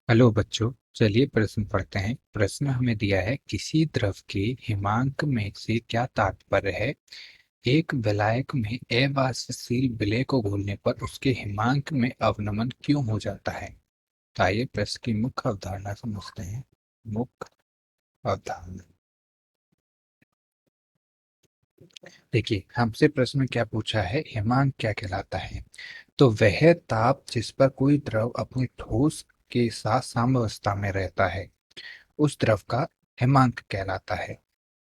Hello बच्चों, चलिए प्रश्न पढ़ते हैं। प्रश्न हमें दिया है, किसी द्रव के हिमांक में से क्या तात्पर्य है। एक विलायक में अवाष्पशील विलेय को घोलने पर उसके हिमांक में अवनमन क्यों हो जाता है। तो आइए प्रश्न की मुख्य अवधारणा समझते हैं। मुख्य अवधारणा, देखिए हमसे प्रश्न में क्या पूछा है, हिमांक क्या कहलाता है। तो वह ताप जिस पर कोई द्रव अपने ठोस के साथ साम्यावस्था में रहता है, उस द्रव का हिमांक कहलाता है।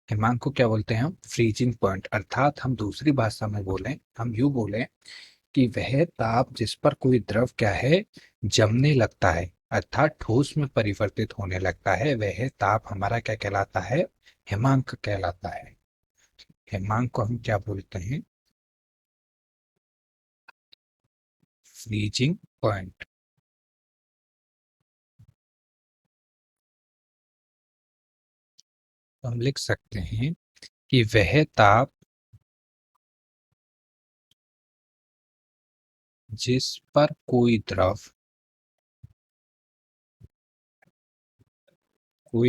हिमांक को क्या बोलते हैं हम, फ्रीजिंग पॉइंट। अर्थात हम दूसरी भाषा में बोलें, हम यूं बोलें कि वह ताप जिस पर कोई द्रव क्या है, जमने लगता है, अर्थात ठोस में परिवर्तित होने लगता है, वह ताप हमारा क्या कहलाता है, हिमांक कहलाता है। हिमांक को हम क्या बोलते हैं, फ्रीजिंग पॉइंट। हम लिख सकते हैं कि वह ताप जिस पर कोई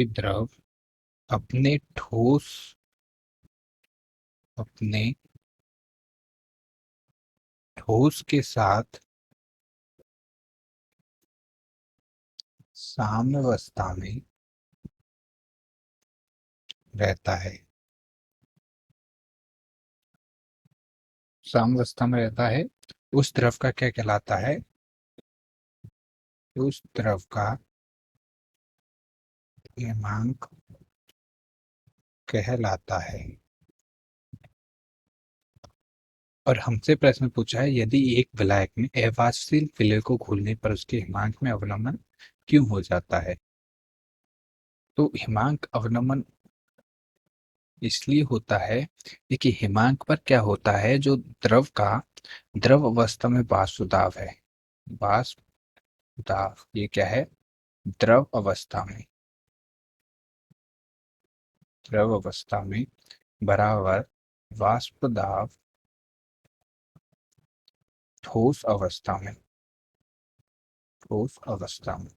द्रव अपने ठोस अपने ठोस के साथ साम्यावस्था में रहता है, साम्यावस्था में रहता है, उस द्रव का क्या कहलाता है, उस द्रव का हिमांक कहलाता है। और हमसे प्रश्न पूछा है, यदि एक विलायक में अवाष्पशील विलेय को घोलने पर उसके हिमांक में अवनमन क्यों हो जाता है। तो हिमांक अवनमन इसलिए होता है, देखिए हिमांक पर क्या होता है, जो द्रव अवस्था में वाष्प दाब है, वाष्प दाब ये क्या है, द्रव अवस्था में, द्रव अवस्था में बराबर वाष्प दाब ठोस अवस्था में, ठोस अवस्था में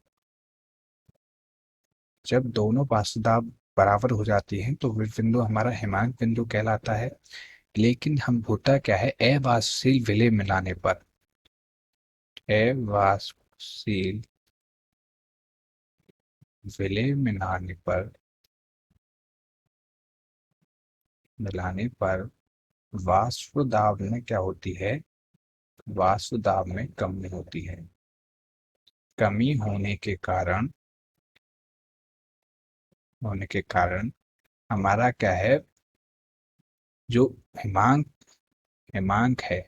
जब दोनों वाष्प दाब बराबर हो जाती हैं तो वह बिंदु हमारा हिमांक बिंदु कहलाता है। लेकिन हम होता क्या है, अवाष्पशील विलेय मिलाने पर, अवाष्पशील विलेय मिलाने पर वाष्प दाब में क्या होती है, वाष्प दाब में कमी होती है। कमी होने के कारण हमारा क्या है, जो हिमांक हिमांक है,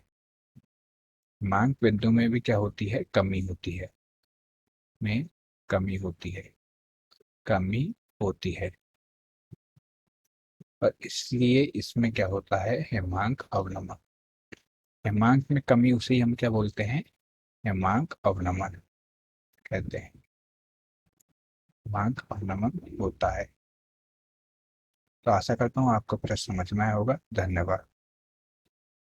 हिमांक बिंदु में भी क्या होती है, कमी होती है, में कमी होती है, कमी होती है। और इसलिए इसमें क्या होता है, हिमांक अवनमन। हिमांक में कमी उसे हम क्या बोलते हैं, हिमांक अवनमन कहते हैं। हिमांक अवनमन होता है। तो आशा करता हूँ आपको प्रश्न समझ में आया होगा। धन्यवाद।